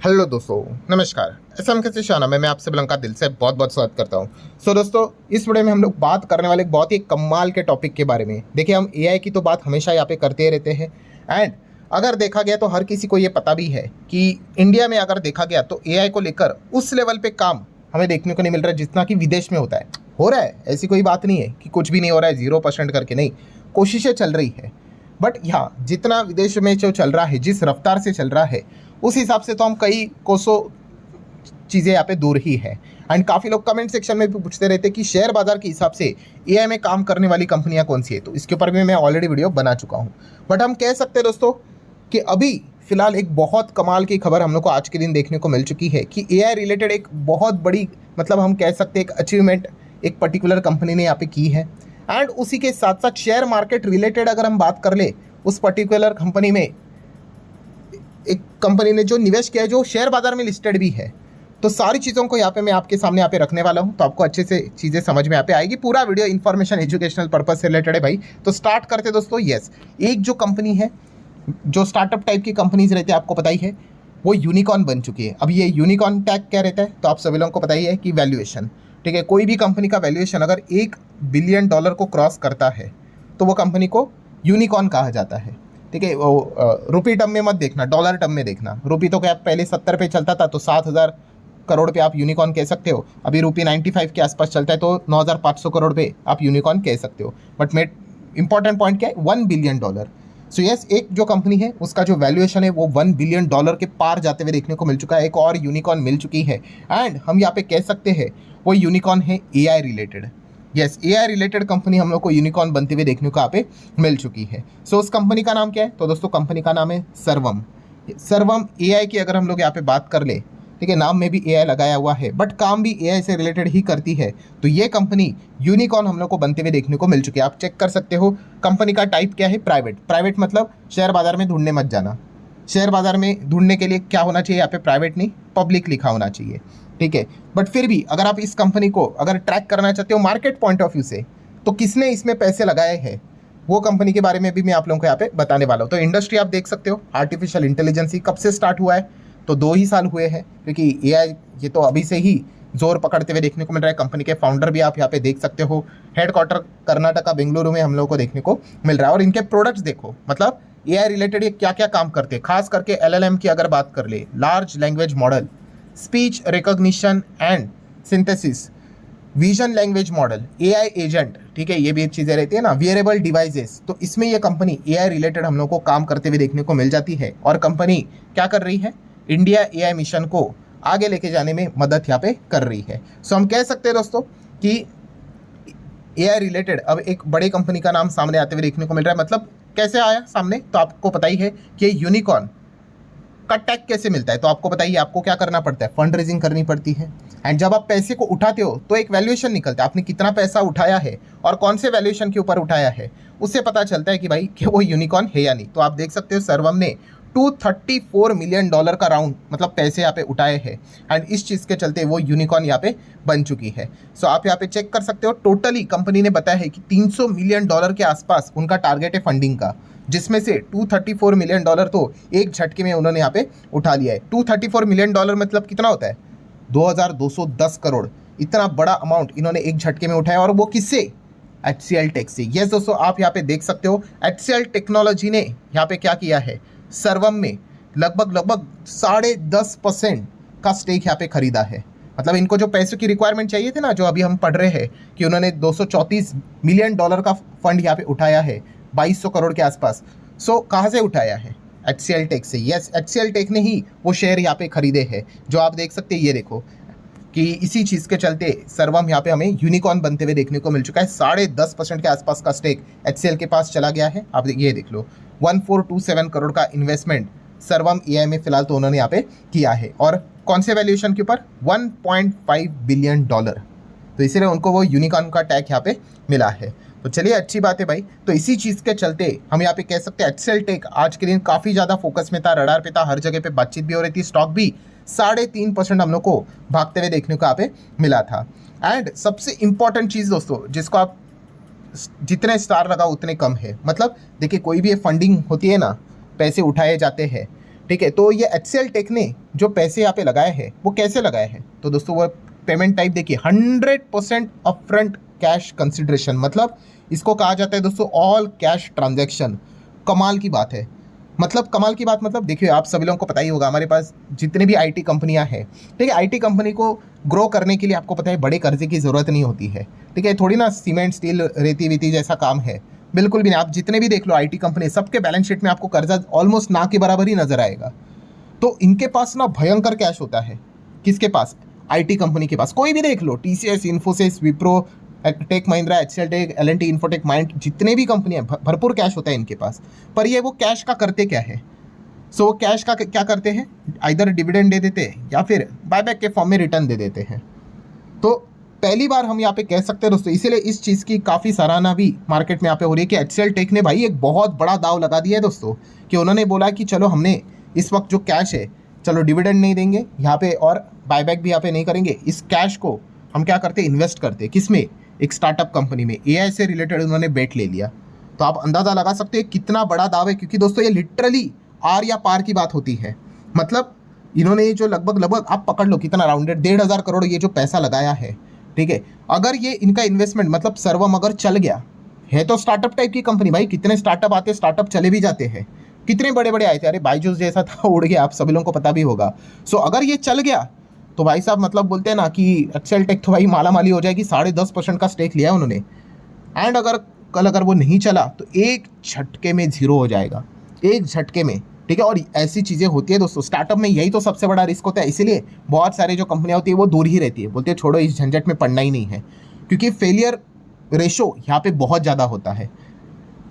Hello दोस्तों, नमस्कार। SM के शाना में मैं आपसे बुलंका दिल से बहुत बहुत स्वागत करता हूं। दोस्तों, इस वीडियो में हम लोग बात करने वाले एक बहुत ही कमाल के टॉपिक के बारे में। देखिए, हम एआई की तो बात हमेशा यहाँ पे करते रहते हैं एंड अगर देखा गया तो हर किसी को ये पता भी है कि इंडिया में अगर देखा गया तो एआई को लेकर उस लेवल पे काम हमें देखने को नहीं मिल रहा है जितना कि विदेश में होता है। हो रहा है, ऐसी कोई बात नहीं है कि कुछ भी नहीं हो रहा है 0% करके, नहीं, कोशिशें चल रही है। बट यहाँ जितना विदेश में जो चल रहा है, जिस रफ्तार से चल रहा है, उस हिसाब से तो हम कई कोसों चीज़ें यहाँ पे दूर ही है। एंड काफ़ी लोग कमेंट सेक्शन में भी पूछते रहते हैं कि शेयर बाजार के हिसाब से एआई में काम करने वाली कंपनियां कौन सी है। तो इसके ऊपर भी मैं ऑलरेडी वीडियो बना चुका हूँ। बट हम कह सकते हैं दोस्तों कि अभी फिलहाल एक बहुत कमाल की खबर हम लोग को आज के दिन देखने को मिल चुकी है कि एआई रिलेटेड एक बहुत बड़ी, मतलब हम कह सकते हैं एक अचीवमेंट एक पर्टिकुलर कंपनी ने यहाँ पे की है। एंड उसी के साथ साथ शेयर मार्केट रिलेटेड अगर हम बात कर ले, उस पर्टिकुलर कंपनी में एक कंपनी ने जो निवेश किया है जो शेयर बाजार में लिस्टेड भी है। तो सारी चीज़ों को यहाँ पे मैं आपके सामने यहाँ पे रखने वाला हूँ, तो आपको अच्छे से चीज़ें समझ में यहाँ पे आएगी। पूरा वीडियो इन्फॉर्मेशन एजुकेशनल पर्पज से रिलेटेड है भाई। तो स्टार्ट करते दोस्तों। यस, एक जो कंपनी है, जो स्टार्टअप टाइप की कंपनीज रहती है, आपको पता ही है, वो यूनिकॉर्न बन चुकी है। अब ये यूनिकॉर्न टैग क्या रहता है, तो आप सभी लोगों को पता ही है कि वैल्यूएशन, ठीक है। कोई भी कंपनी का वैल्यूएशन अगर $1 बिलियन को क्रॉस करता है तो वो कंपनी को यूनिकॉर्न कहा जाता है, ठीक है। वो रुपी टर्म में मत देखना, डॉलर टर्म में देखना। रुपी तो क्या पहले 70 पे चलता था, तो 7,000 करोड़ पे आप यूनिकॉर्न कह सकते हो। अभी रुपी 95 के आसपास चलता है, तो 9,500 करोड़ पे आप यूनिकॉर्न कह सकते हो। बट मेन इंपॉर्टेंट पॉइंट क्या है, $1 बिलियन। सो यस, एक जो कंपनी है उसका जो वैल्यूएशन है वो $1 बिलियन के पार जाते हुए देखने को मिल चुका है। एक और यूनिकॉर्न मिल चुकी है एंड हम यहाँ पे कह सकते हैं वो यूनिकॉर्न है AI related. Yes, AI related company हम लोग को यूनिकॉर्न बनते हुए देखने को यहाँ पे मिल चुकी है। सो उस कंपनी का नाम क्या है, तो दोस्तों कंपनी का नाम है सर्वम। सर्वम एआई की अगर हम लोग यहाँ पे बात कर ले, ठीक है, नाम में भी एआई लगाया हुआ है बट काम भी एआई से रिलेटेड ही करती है। तो ये कंपनी यूनिकॉर्न हम लोग को बनते हुए देखने को मिल चुकी है। आप चेक कर सकते हो कंपनी का टाइप क्या है, प्राइवेट। प्राइवेट मतलब शेयर बाजार में ढूंढने मत जाना। शेयर बाजार में ढूंढने के लिए क्या होना चाहिए, यहाँ पे प्राइवेट नहीं पब्लिक लिखा होना चाहिए, ठीक है। बट फिर भी अगर आप इस कंपनी को अगर ट्रैक करना चाहते हो मार्केट पॉइंट ऑफ व्यू से, तो किसने इसमें पैसे लगाए हैं वो कंपनी के बारे में भी मैं आप लोगों को यहाँ पे बताने वाला हूँ। तो इंडस्ट्री आप देख सकते हो, आर्टिफिशियल इंटेलिजेंस कब से स्टार्ट हुआ है, तो 2 ही साल हुए हैं, क्योंकि एआई ये तो अभी से ही जोर पकड़ते हुए देखने को मिल रहा है। कंपनी के फाउंडर भी आप यहाँ पे देख सकते हो, हेडक्वार्टर कर्नाटका बेंगलुरु में हम लोगों को देखने को मिल रहा है। और इनके प्रोडक्ट्स देखो, मतलब एआई रिलेटेड ये क्या क्या काम करते हैं। खास करके एलएलएम की अगर बात कर ले, large language model, speech recognition and synthesis, vision language model, AI agent, ठीक है, ये भी चीज़ें रहती है ना, वियरेबल डिवाइसेस। तो इसमें ये कंपनी एआई रिलेटेड हम लोग को काम करते हुए देखने को मिल जाती है। और कंपनी क्या कर रही है, इंडिया एआई मिशन को आगे लेके जाने में मदद यहाँ पे कर रही है। सो हम कह सकते हैं दोस्तों कि एआई रिलेटेड अब एक बड़े कंपनी का नाम सामने आते हुए देखने को मिल रहा है। मतलब कैसे आया सामने, तो आपको पता ही है कि यूनिकॉर्न का टैग कैसे मिलता है। तो आपको बताइए आपको क्या करना पड़ता है, फंड रेजिंग करनी पड़ती है। एंड जब आप पैसे को उठाते हो तो एक वैल्यूएशन निकलता है, आपने कितना पैसा उठाया है और कौन से वैल्यूएशन के ऊपर उठाया है, उससे पता चलता है कि भाई कि वो यूनिकॉर्न है या नहीं। तो आप देख सकते हो सर्वम ने $234 मिलियन का राउंड, मतलब पैसे यहाँ पे उठाए हैं एंड इस चीज़ के चलते वो यूनिकॉर्न यहाँ पे बन चुकी है। सो आप यहाँ पे चेक कर सकते हो, टोटली कंपनी ने बताया है कि $300 मिलियन के आसपास उनका टारगेट है फंडिंग का, जिसमें से $234 मिलियन तो एक झटके में उन्होंने यहाँ पे उठा लिया है। $234 मिलियन मतलब कितना होता है, 2,210 करोड़। इतना बड़ा अमाउंट इन्होंने एक झटके में उठाया, और वो किससे, HCL टेक से। यस दोस्तों, आप यहाँ पे देख सकते हो HCL टेक्नोलॉजी ने यहाँ पे क्या किया है, सर्वम में लगभग 10.5% का स्टेक यहाँ पे खरीदा है। मतलब इनको जो पैसों की रिक्वायरमेंट चाहिए थे ना, जो अभी हम पढ़ रहे हैं कि उन्होंने $234 मिलियन का फंड यहाँ पे उठाया है, 2200 करोड़ के आसपास। सो कहाँ से उठाया है, HCL टेक से। यस, HCL टेक ने ही वो शेयर यहाँ पे खरीदे हैं, जो आप देख सकते हैं। ये देखो कि इसी चीज़ के चलते सर्वम यहाँ पे हमें यूनिकॉर्न बनते हुए देखने को मिल चुका है। 10.5% के आसपास का स्टेक HCL के पास चला गया है। आप ये देख लो, 1427 करोड़ का इन्वेस्टमेंट सर्वम एआई में फिलहाल तो उन्होंने यहाँ पे किया है। और कौन से वैल्यूएशन के ऊपर, $1.5 बिलियन। तो इसीलिए उनको वो यूनिकॉर्न का टैग यहाँ पे मिला है। तो चलिए, अच्छी बात है भाई। तो इसी चीज़ के चलते हम यहाँ पे कह सकते हैं HCL टेक आज के दिन काफ़ी ज़्यादा फोकस में था, रडार पे था, हर जगह पे बातचीत भी हो रही थी। स्टॉक भी 3.5% हम लोग को भागते हुए देखने को यहाँ पे मिला था। एंड सबसे इंपॉर्टेंट चीज़ दोस्तों, जिसको आप जितने स्टार लगा उतने कम है। मतलब देखिए, कोई भी फंडिंग होती है ना, पैसे उठाए जाते हैं, ठीक है। तो ये HCL टेक ने जो पैसे यहाँ पे लगाए हैं वो कैसे लगाए हैं, तो दोस्तों वो पेमेंट टाइप देखिए 100% अपफ्रंट कैश कंसिडरेशन, मतलब इसको कहा जाता है दोस्तों ऑल कैश ट्रांजैक्शन। कमाल की बात है, मतलब कमाल की बात, मतलब देखिए आप सभी लोगों को पता ही होगा, हमारे पास जितने भी IT कंपनियां हैं, ठीक है, IT कंपनी को ग्रो करने के लिए आपको पता है बड़े कर्जे की ज़रूरत नहीं होती है, ठीक है, थोड़ी ना सीमेंट स्टील रेती वेती जैसा काम है, बिल्कुल भी नहीं। आप जितने भी देख लो IT कंपनी, सबके बैलेंस शीट में आपको कर्जा ऑलमोस्ट ना के बराबर ही नजर आएगा। तो इनके पास ना भयंकर कैश होता है। किसके पास? IT कंपनी के पास। कोई भी देख लो, TCS, Infosys, Wipro, Tech Mahindra, HCL Tech, L&T Infotech, Mind, जितने भी कंपनियां, भरपूर कैश होता है इनके पास। पर ये वो कैश का करते क्या है? सो वो कैश का क्या करते हैं, आइदर डिविडेंड दे देते हैं या फिर बायबैक के फॉर्म में रिटर्न दे देते हैं। तो पहली बार हम यहाँ पे कह सकते हैं दोस्तों, इसीलिए इस चीज़ की काफ़ी सराहना भी मार्केट में यहाँ पे हो रही है कि HCL टेक ने भाई एक बहुत बड़ा दाव लगा दिया है दोस्तों, कि उन्होंने बोला कि चलो हमने इस वक्त जो कैश है, चलो डिविडेंड नहीं देंगे यहाँ पे और बायबैक भी यहाँ पे नहीं करेंगे, इस कैश को हम क्या करते, इन्वेस्ट करते। किस में? एक स्टार्टअप कंपनी में। AI से रिलेटेड उन्होंने बेट ले लिया। तो आप अंदाज़ा लगा सकते हैं कितना बड़ा दाव है, क्योंकि दोस्तों ये लिटरली आर या पार की बात होती है। मतलब इन्होंने ये जो लगभग आप पकड़ लो कितना, राउंडेड 1,500 करोड़ ये जो पैसा लगाया है, ठीक है, अगर ये इनका इन्वेस्टमेंट मतलब सर्वम अगर चल गया है, तो स्टार्टअप टाइप की कंपनी, भाई कितने स्टार्टअप आते, स्टार्टअप चले भी जाते हैं, कितने बड़े बड़े आए थे, अरे बायजूस जैसा था उड़ गया, आप सभी लोगों को पता भी होगा। सो अगर ये चल गया तो भाई साहब मतलब बोलते हैं ना कि HCL टेक तो भाई माला माली हो जाएगी। 10.5% का स्टेक लिया है उन्होंने, एंड अगर कल अगर वो नहीं चला तो एक झटके में जीरो हो जाएगा, एक झटके में, ठीक है। और ऐसी चीज़ें होती है दोस्तों, स्टार्टअप में यही तो सबसे बड़ा रिस्क होता है, इसीलिए बहुत सारे जो कंपनियां होती है वो दूर ही रहती है, बोलते हैं छोड़ो इस झंझट में पड़ना ही नहीं है, क्योंकि फेलियर रेशो यहाँ पे बहुत ज़्यादा होता है।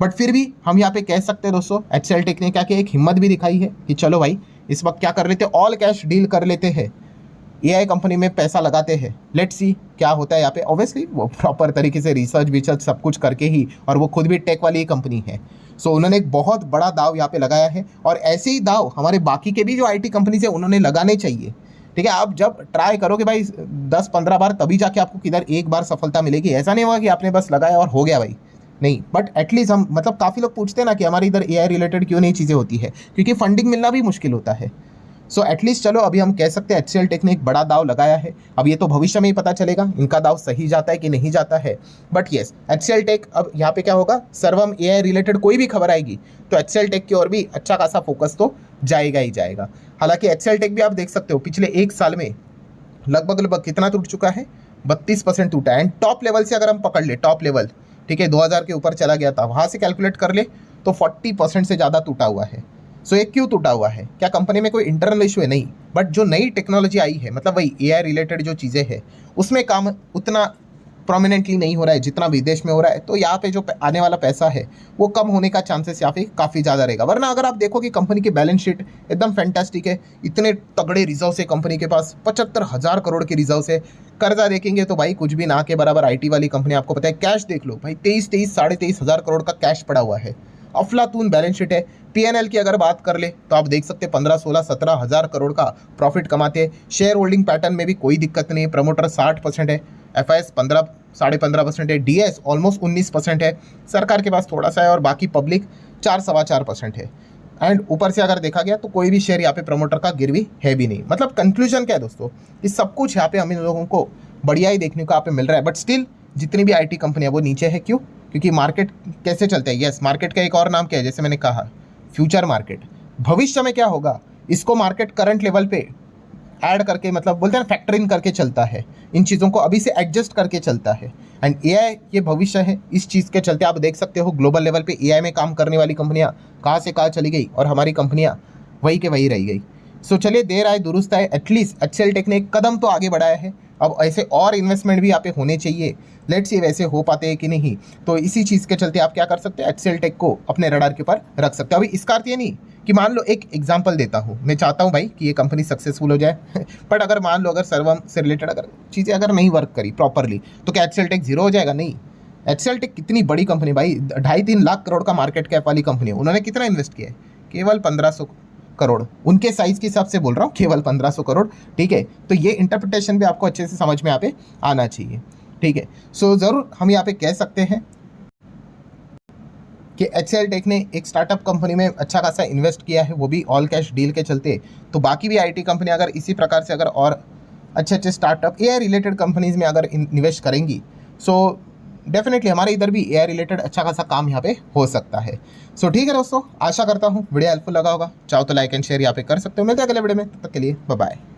बट फिर भी हम यहाँ पे कह सकते हैं दोस्तों, HCL टेक ने क्या किया, एक हिम्मत भी दिखाई है कि चलो भाई इस वक्त क्या कर लेते, ऑल कैश डील कर लेते हैं, AI कंपनी में पैसा लगाते हैं, लेट्स सी क्या होता है यहाँ पे। ऑब्वियसली वो प्रॉपर तरीके से रिसर्च सब कुछ करके ही, और वो खुद भी टेक वाली कंपनी है। सो उन्होंने एक बहुत बड़ा दाव यहाँ पे लगाया है, और ऐसे ही दाव हमारे बाकी के भी जो IT कंपनीज है उन्होंने लगाने चाहिए, ठीक है। आप जब ट्राई करोगे भाई 10-15 बार, तभी जाके आपको किधर एक बार सफलता मिलेगी। ऐसा नहीं होगा कि आपने बस लगाया और हो गया भाई, नहीं। बट एटलीस्ट हम, मतलब काफ़ी लोग पूछते हैं ना कि हमारे इधर AI रिलेटेड क्यों नहीं चीज़ें होती है, क्योंकि फंडिंग मिलना भी मुश्किल होता है। सो एटलीस्ट चलो अभी हम कह सकते हैं HCL टेक ने एक बड़ा दाव लगाया है। अब ये तो भविष्य में ही पता चलेगा इनका दाव सही जाता है कि नहीं जाता है। बट येस, HCL टेक, अब यहाँ पे क्या होगा, सर्वम AI रिलेटेड कोई भी खबर आएगी तो HCL टेक की ओर भी अच्छा खासा फोकस तो जाएगा ही जाएगा। हालांकि HCL टेक भी आप देख सकते हो पिछले एक साल में लगभग कितना टूट चुका है, 32% टूटा है। एंड टॉप लेवल से अगर हम पकड़ ले, टॉप लेवल, ठीक है, 2000 के ऊपर चला गया था, वहाँ से कैलकुलेट कर ले तो 40% से ज़्यादा टूटा हुआ है। सो ये क्यों टूटा हुआ है? क्या कंपनी में कोई इंटरनल इशू है? नहीं, बट जो नई टेक्नोलॉजी आई है, मतलब वही AI रिलेटेड जो चीज़ें हैं, उसमें काम उतना प्रोमिनेंटली नहीं हो रहा है जितना विदेश में हो रहा है। तो यहाँ पे जो आने वाला पैसा है वो कम होने का चांसेस यहाँ पे काफ़ी ज़्यादा रहेगा। वरना अगर आप देखो कि कंपनी की बैलेंस शीट एकदम फैंटास्टिक है, इतने तगड़े रिजर्व है कंपनी के पास, 75,000 करोड़ के रिजर्व है। कर्जा देखेंगे तो भाई कुछ भी ना के बराबर। IT वाली कंपनी, आपको पता है, कैश देख लो भाई, 23,000 करोड़ का कैश पड़ा हुआ है, अफलातून बैलेंस शीट है। P&L की अगर बात कर ले तो आप देख सकते हैं 15-16-17,000 करोड़ का प्रॉफिट कमाते हैं। शेयर होल्डिंग पैटर्न में भी कोई दिक्कत नहीं है, प्रमोटर 60% है, FIS 15-15.5% है, DS ऑलमोस्ट 19% है, सरकार के पास थोड़ा सा है, और बाकी पब्लिक 4-4.25% है। एंड ऊपर से अगर देखा गया तो कोई भी शेयर यहाँ पे प्रमोटर का गिरवी है भी नहीं। मतलब कंक्लूजन क्या है दोस्तों, इस सब कुछ यहाँ पे हम इन लोगों को बढ़िया ही देखने को यहाँ पे मिल रहा है। बट स्टिल जितनी भी IT कंपनी है वो नीचे है। क्यों? क्योंकि मार्केट कैसे चलते हैं, यस, मार्केट का एक और नाम क्या है, जैसे मैंने कहा, फ्यूचर मार्केट। भविष्य में क्या होगा, इसको मार्केट करंट लेवल पे ऐड करके, मतलब बोलते हैं फैक्टर इन करके चलता है, इन चीज़ों को अभी से एडजस्ट करके चलता है। एंड AI ये भविष्य है। इस चीज़ के चलते आप देख सकते हो ग्लोबल लेवल पे AI में काम करने वाली कंपनियां कहाँ से कहाँ चली गई, और हमारी कंपनियां वही के वही रह गई। सो चलिए, देर आए दुरुस्त आए, एटलीस्ट HCL टेक ने एक कदम तो आगे बढ़ाया है। अब ऐसे और इन्वेस्टमेंट भी यहाँ पे होने चाहिए, लेट्स सी वैसे हो पाते हैं कि नहीं। तो इसी चीज़ के चलते आप क्या कर सकते हैं, HCL टेक को अपने रडार के ऊपर रख सकते हो। अभी इसका अर्थ ये नहीं कि, मान लो एक एग्जांपल देता हूँ, मैं चाहता हूँ भाई कि ये कंपनी सक्सेसफुल हो जाए बट अगर मान लो अगर सर्वम से रिलेटेड अगर चीज़ें अगर नहीं वर्क करी प्रॉपरली, तो क्या HCL टेक जीरो हो जाएगा? नहीं। HCL टेक कितनी बड़ी कंपनी भाई, 2.5-3 लाख करोड़ का मार्केट कैप वाली कंपनी है। उन्होंने कितना इन्वेस्ट किया है? केवल 1500 करोड़। उनके साइज के हिसाब से बोल रहा हूँ, केवल 1500 करोड़, ठीक है। तो ये इंटरप्रिटेशन भी आपको अच्छे से समझ में यहाँ पे आना चाहिए, ठीक है। सो ज़रूर हम यहाँ पे कह सकते हैं कि HCL टेक ने एक स्टार्टअप कंपनी में अच्छा खासा इन्वेस्ट किया है, वो भी ऑल कैश डील के चलते। तो बाकी भी IT कंपनी अगर इसी प्रकार से अगर और अच्छे अच्छे स्टार्टअप AI रिलेटेड कंपनीज में अगर इन्वेस्ट करेंगी, सो डेफिनेटली हमारे इधर भी AI रिलेटेड अच्छा खासा काम यहाँ पे हो सकता है। सो ठीक है दोस्तों, आशा करता हूँ वीडियो हेल्पफुल लगा होगा। चाहो तो लाइक एंड शेयर यहाँ पे कर सकते हो। मिलते हैं अगले वीडियो में, तब तक के लिए बाय बाय।